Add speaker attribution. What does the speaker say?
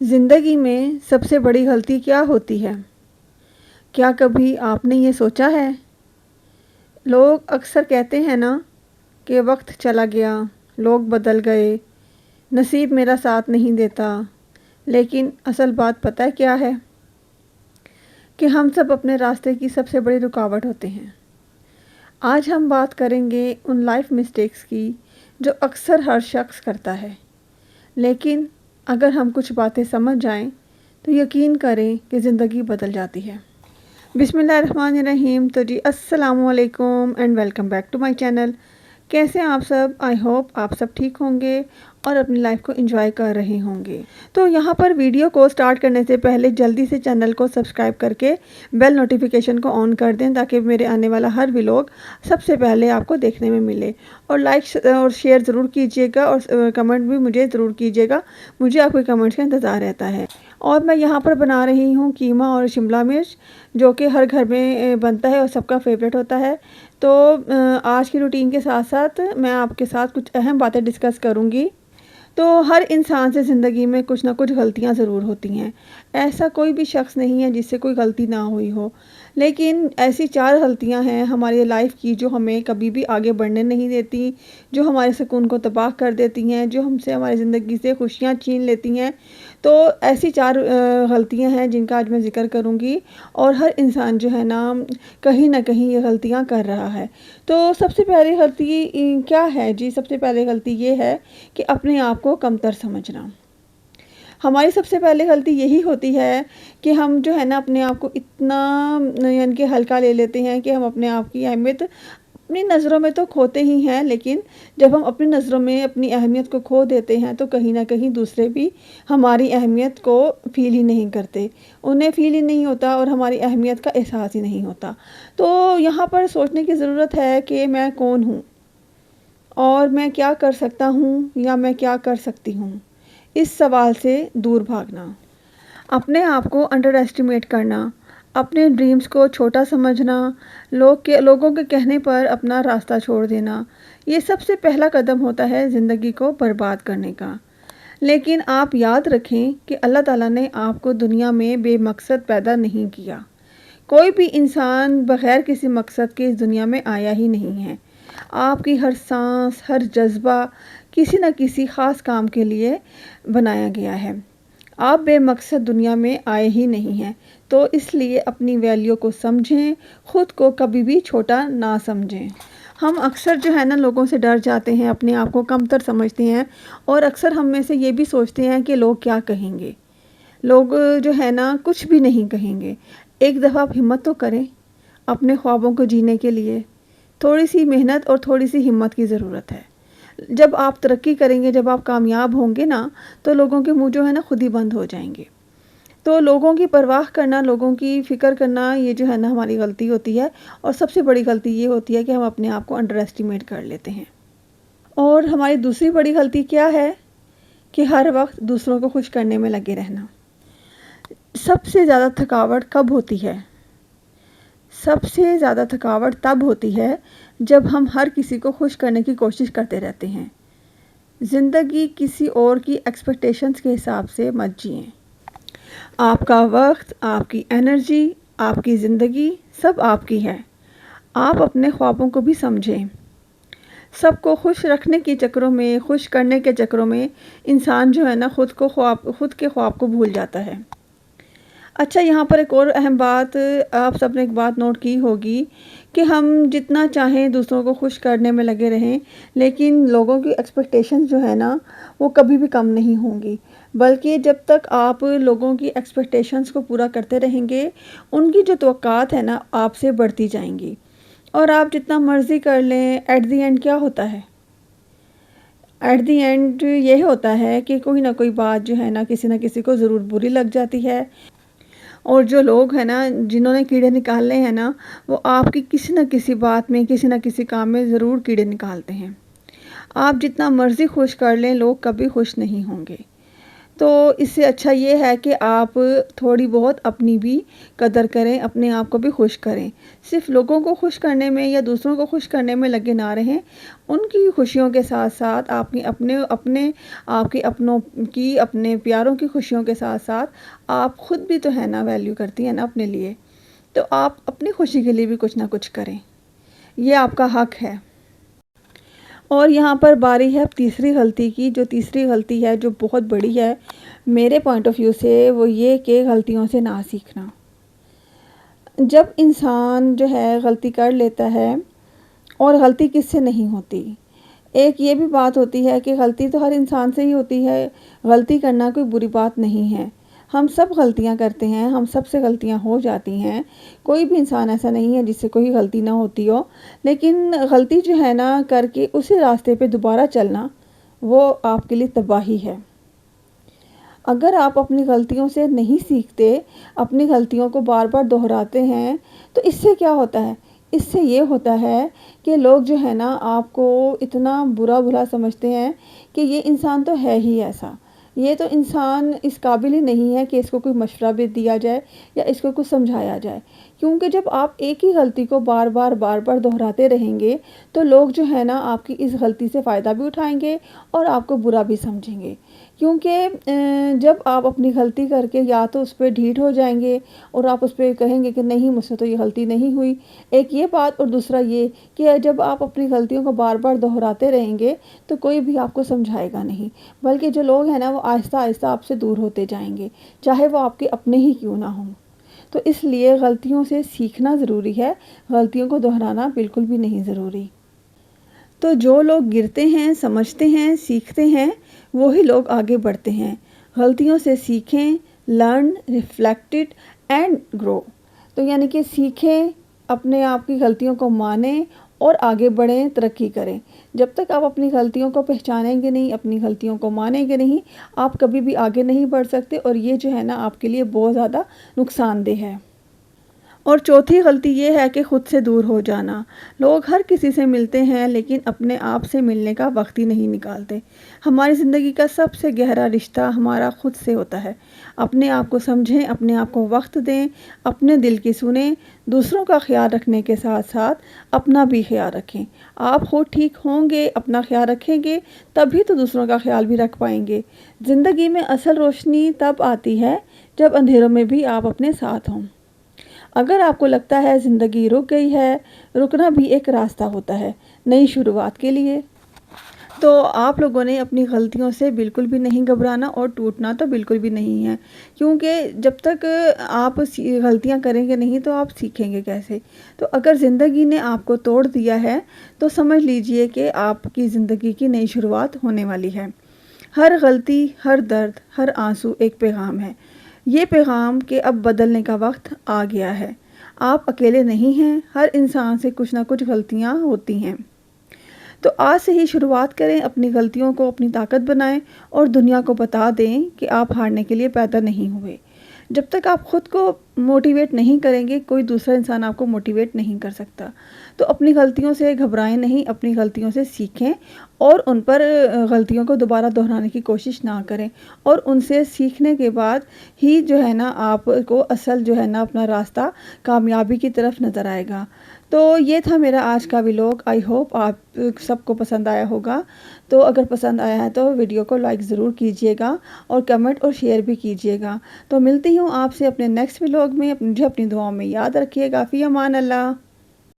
Speaker 1: زندگی میں سب سے بڑی غلطی کیا ہوتی ہے؟ کیا کبھی آپ نے یہ سوچا ہے؟ لوگ اکثر کہتے ہیں نا کہ وقت چلا گیا، لوگ بدل گئے، نصیب میرا ساتھ نہیں دیتا، لیکن اصل بات پتہ ہے کیا ہے؟ کہ ہم سب اپنے راستے کی سب سے بڑی رکاوٹ ہوتے ہیں۔ آج ہم بات کریں گے ان لائف مسٹیکس کی جو اکثر ہر شخص کرتا ہے، لیکن اگر ہم کچھ باتیں سمجھ جائیں تو یقین کریں کہ زندگی بدل جاتی ہے۔ بسم اللہ الرحمن الرحیم۔ تو جی السلام علیکم and welcome back to my channel. کیسے ہیں آپ سب؟ آئی ہوپ آپ سب ٹھیک ہوں گے اور اپنی لائف کو انجوائے کر رہے ہوں گے۔ تو یہاں پر ویڈیو کو سٹارٹ کرنے سے پہلے جلدی سے چینل کو سبسکرائب کر کے بیل نوٹیفیکیشن کو آن کر دیں تاکہ میرے آنے والا ہر ولاگ سب سے پہلے آپ کو دیکھنے میں ملے، اور لائک اور شیئر ضرور کیجیے گا، اور کمنٹ بھی مجھے ضرور کیجیے گا، مجھے آپ کے کمنٹس کا انتظار رہتا ہے۔ اور میں یہاں پر بنا رہی ہوں قیمہ اور شملہ مرچ، جو کہ ہر گھر میں بنتا ہے اور سب کا فیوریٹ ہوتا ہے۔ تو آج کی روٹین کے ساتھ ساتھ میں آپ کے ساتھ کچھ اہم باتیں ڈسکس کروں گی۔ تو ہر انسان سے زندگی میں کچھ نہ کچھ غلطیاں ضرور ہوتی ہیں، ایسا کوئی بھی شخص نہیں ہے جس سے کوئی غلطی نہ ہوئی ہو، لیکن ایسی 4 غلطیاں ہیں ہماری لائف کی جو ہمیں کبھی بھی آگے بڑھنے نہیں دیتی، جو ہمارے سکون کو تباہ کر دیتی ہیں، جو ہم سے ہماری زندگی سے خوشیاں چھین لیتی ہیں۔ تو ایسی 4 غلطیاں ہیں جن کا آج میں ذکر کروں گی، اور ہر انسان جو ہے نا کہیں نہ کہیں یہ غلطیاں کر رہا ہے۔ تو سب سے پہلی غلطی کیا ہے جی؟ سب سے پہلی غلطی یہ ہے کہ اپنے آپ کو کمتر سمجھنا۔ ہماری سب سے پہلی غلطی یہی ہوتی ہے کہ ہم جو ہے نا اپنے آپ کو اتنا یعنی کہ ہلکا لے لیتے ہیں کہ ہم اپنے آپ کی اہمیت اپنی نظروں میں تو کھوتے ہی ہیں، لیکن جب ہم اپنی نظروں میں اپنی اہمیت کو کھو دیتے ہیں تو کہیں نہ کہیں دوسرے بھی ہماری اہمیت کو فیل ہی نہیں کرتے، انہیں فیل ہی نہیں ہوتا اور ہماری اہمیت کا احساس ہی نہیں ہوتا۔ تو یہاں پر سوچنے کی ضرورت ہے کہ میں کون ہوں، اور میں کیا کر سکتا ہوں یا میں کیا کر سکتی ہوں۔ اس سوال سے دور بھاگنا، اپنے آپ کو انڈر ایسٹیمیٹ کرنا، اپنے ڈریمز کو چھوٹا سمجھنا، لوگوں کے کہنے پر اپنا راستہ چھوڑ دینا، یہ سب سے پہلا قدم ہوتا ہے زندگی کو برباد کرنے کا۔ لیکن آپ یاد رکھیں کہ اللہ تعالیٰ نے آپ کو دنیا میں بے مقصد پیدا نہیں کیا۔ کوئی بھی انسان بغیر کسی مقصد کے اس دنیا میں آیا ہی نہیں ہے۔ آپ کی ہر سانس، ہر جذبہ کسی نہ کسی خاص کام کے لیے بنایا گیا ہے۔ آپ بے مقصد دنیا میں آئے ہی نہیں ہیں، تو اس لیے اپنی ویلیو کو سمجھیں، خود کو کبھی بھی چھوٹا نہ سمجھیں۔ ہم اکثر جو ہے نا لوگوں سے ڈر جاتے ہیں، اپنے آپ کو کمتر سمجھتے ہیں، اور اکثر ہم میں سے یہ بھی سوچتے ہیں کہ لوگ کیا کہیں گے۔ لوگ جو ہے نا کچھ بھی نہیں کہیں گے۔ ایک دفعہ آپ ہمت تو کریں، اپنے خوابوں کو جینے کے لیے تھوڑی سی محنت اور تھوڑی سی ہمت کی ضرورت ہے۔ جب آپ ترقی کریں گے، جب آپ کامیاب ہوں گے نا، تو لوگوں کے منہ جو ہے نا خود ہی بند ہو جائیں گے۔ تو لوگوں کی پرواہ کرنا، لوگوں کی فکر کرنا، یہ جو ہے نا ہماری غلطی ہوتی ہے، اور سب سے بڑی غلطی یہ ہوتی ہے کہ ہم اپنے آپ کو انڈر ایسٹیمیٹ کر لیتے ہیں۔ اور ہماری دوسری بڑی غلطی کیا ہے کہ ہر وقت دوسروں کو خوش کرنے میں لگے رہنا۔ سب سے زیادہ تھکاوٹ کب ہوتی ہے؟ سب سے زیادہ تھکاوٹ تب ہوتی ہے جب ہم ہر کسی کو خوش کرنے کی کوشش کرتے رہتے ہیں۔ زندگی کسی اور کی ایکسپیکٹیشنز کے حساب سے مت جئیں۔ آپ کا وقت، آپ کی انرجی، آپ کی زندگی سب آپ کی ہے۔ آپ اپنے خوابوں کو بھی سمجھیں۔ سب کو خوش رکھنے کے چکروں میں، خوش کرنے کے چکروں میں انسان جو ہے نا خود کے خواب کو بھول جاتا ہے۔ اچھا، یہاں پر ایک اور اہم بات، آپ سب نے ایک بات نوٹ کی ہوگی کہ ہم جتنا چاہیں دوسروں کو خوش کرنے میں لگے رہیں، لیکن لوگوں کی ایکسپیکٹیشنز جو ہے نا وہ کبھی بھی کم نہیں ہوں گی، بلکہ جب تک آپ لوگوں کی ایکسپیکٹیشنز کو پورا کرتے رہیں گے، ان کی جو توقعات ہیں نا آپ سے بڑھتی جائیں گی، اور آپ جتنا مرضی کر لیں، ایٹ دی اینڈ کیا ہوتا ہے؟ ایٹ دی اینڈ یہ ہوتا ہے کہ کوئی نہ کوئی بات جو ہے نا کسی نہ کسی کو ضرور بری لگ جاتی ہے، اور جو لوگ ہیں نا جنہوں نے کیڑے نکالنے ہیں نا، وہ آپ کی کسی نہ کسی بات میں، کسی نہ کسی کام میں ضرور کیڑے نکالتے ہیں۔ آپ جتنا مرضی خوش کر لیں، لوگ کبھی خوش نہیں ہوں گے۔ تو اس سے اچھا یہ ہے کہ آپ تھوڑی بہت اپنی بھی قدر کریں، اپنے آپ کو بھی خوش کریں۔ صرف لوگوں کو خوش کرنے میں یا دوسروں کو خوش کرنے میں لگے نہ رہیں، ان کی خوشیوں کے ساتھ ساتھ آپ کی اپنوں کی، اپنے پیاروں کی خوشیوں کے ساتھ ساتھ آپ خود بھی تو ہے نا ویلیو کرتی ہیں نا اپنے لیے، تو آپ اپنی خوشی کے لیے بھی کچھ نہ کچھ کریں، یہ آپ کا حق ہے۔ اور یہاں پر باری ہے تیسری غلطی کی، جو تیسری غلطی ہے جو بہت بڑی ہے میرے پوائنٹ آف ویو سے، وہ یہ کہ غلطیوں سے نہ سیکھنا۔ جب انسان جو ہے غلطی کر لیتا ہے، اور غلطی کس سے نہیں ہوتی، ایک یہ بھی بات ہوتی ہے کہ غلطی تو ہر انسان سے ہی ہوتی ہے، غلطی کرنا کوئی بری بات نہیں ہے، ہم سب غلطیاں کرتے ہیں، ہم سب سے غلطیاں ہو جاتی ہیں، کوئی بھی انسان ایسا نہیں ہے جس سے کوئی غلطی نہ ہوتی ہو، لیکن غلطی جو ہے نا کر کے اسی راستے پہ دوبارہ چلنا، وہ آپ کے لیے تباہی ہے۔ اگر آپ اپنی غلطیوں سے نہیں سیکھتے، اپنی غلطیوں کو بار بار دہراتے ہیں، تو اس سے کیا ہوتا ہے؟ اس سے یہ ہوتا ہے کہ لوگ جو ہے نا آپ کو اتنا برا بھلا سمجھتے ہیں کہ یہ انسان تو ہے ہی ایسا، یہ تو انسان اس قابل ہی نہیں ہے کہ اس کو کوئی مشورہ بھی دیا جائے یا اس کو کچھ سمجھایا جائے، کیونکہ جب آپ ایک ہی غلطی کو بار بار دہراتے رہیں گے تو لوگ جو ہے نا آپ کی اس غلطی سے فائدہ بھی اٹھائیں گے اور آپ کو برا بھی سمجھیں گے، کیونکہ جب آپ اپنی غلطی کر کے یا تو اس پہ ڈھیٹ ہو جائیں گے اور آپ اس پہ کہیں گے کہ نہیں مجھ سے تو یہ غلطی نہیں ہوئی، ایک یہ بات، اور دوسرا یہ کہ جب آپ اپنی غلطیوں کو بار بار دہراتے رہیں گے تو کوئی بھی آپ کو سمجھائے گا نہیں، بلکہ جو لوگ ہیں نا وہ آہستہ آہستہ آپ سے دور ہوتے جائیں گے، چاہے وہ آپ کے اپنے ہی کیوں نہ ہوں۔ تو اس لیے غلطیوں سے سیکھنا ضروری ہے، غلطیوں کو دہرانا بالکل بھی نہیں ضروری۔ تو جو لوگ گرتے ہیں، سمجھتے ہیں، سیکھتے ہیں، وہی لوگ آگے بڑھتے ہیں۔ غلطیوں سے سیکھیں، لرن، ریفلیکٹ اینڈ گرو۔ تو یعنی کہ سیکھیں، اپنے آپ کی غلطیوں کو مانیں اور آگے بڑھیں، ترقی کریں۔ جب تک آپ اپنی غلطیوں کو پہچانیں گے نہیں، اپنی غلطیوں کو مانیں گے نہیں، آپ کبھی بھی آگے نہیں بڑھ سکتے، اور یہ جو ہے نا آپ کے لیے بہت زیادہ نقصان دہ ہے۔ اور چوتھی غلطی یہ ہے کہ خود سے دور ہو جانا۔ لوگ ہر کسی سے ملتے ہیں لیکن اپنے آپ سے ملنے کا وقت ہی نہیں نکالتے۔ ہماری زندگی کا سب سے گہرا رشتہ ہمارا خود سے ہوتا ہے۔ اپنے آپ کو سمجھیں، اپنے آپ کو وقت دیں، اپنے دل کی سنیں، دوسروں کا خیال رکھنے کے ساتھ ساتھ اپنا بھی خیال رکھیں۔ آپ خود ٹھیک ہوں گے، اپنا خیال رکھیں گے، تبھی تو دوسروں کا خیال بھی رکھ پائیں گے۔ زندگی میں اصل روشنی تب آتی ہے جب اندھیروں میں بھی آپ اپنے ساتھ ہوں۔ اگر آپ کو لگتا ہے زندگی رک گئی ہے، رکنا بھی ایک راستہ ہوتا ہے نئی شروعات کے لیے۔ تو آپ لوگوں نے اپنی غلطیوں سے بالکل بھی نہیں گھبرانا اور ٹوٹنا تو بالکل بھی نہیں ہے، کیونکہ جب تک آپ غلطیاں کریں گے نہیں تو آپ سیکھیں گے کیسے؟ تو اگر زندگی نے آپ کو توڑ دیا ہے تو سمجھ لیجئے کہ آپ کی زندگی کی نئی شروعات ہونے والی ہے۔ ہر غلطی، ہر درد، ہر آنسو ایک پیغام ہے، یہ پیغام کہ اب بدلنے کا وقت آ گیا ہے۔ آپ اکیلے نہیں ہیں، ہر انسان سے کچھ نہ کچھ غلطیاں ہوتی ہیں۔ تو آج سے ہی شروعات کریں، اپنی غلطیوں کو اپنی طاقت بنائیں اور دنیا کو بتا دیں کہ آپ ہارنے کے لیے پیدا نہیں ہوئے۔ جب تک آپ خود کو موٹیویٹ نہیں کریں گے، کوئی دوسرا انسان آپ کو موٹیویٹ نہیں کر سکتا۔ تو اپنی غلطیوں سے گھبرائیں نہیں، اپنی غلطیوں سے سیکھیں اور ان پر غلطیوں کو دوبارہ دہرانے کی کوشش نہ کریں، اور ان سے سیکھنے کے بعد ہی جو ہے نا آپ کو اصل جو ہے نا اپنا راستہ کامیابی کی طرف نظر آئے گا۔ تو یہ تھا میرا آج کا ولاگ، آئی ہوپ آپ سب کو پسند آیا ہوگا۔ تو اگر پسند آیا ہے تو ویڈیو کو لائک ضرور کیجئے گا اور کمنٹ اور شیئر بھی کیجئے گا۔ تو ملتی ہوں آپ سے اپنے نیکسٹ ولاگ میں، مجھے اپنی دعاؤں میں یاد رکھیے گا۔ فی امان اللہ۔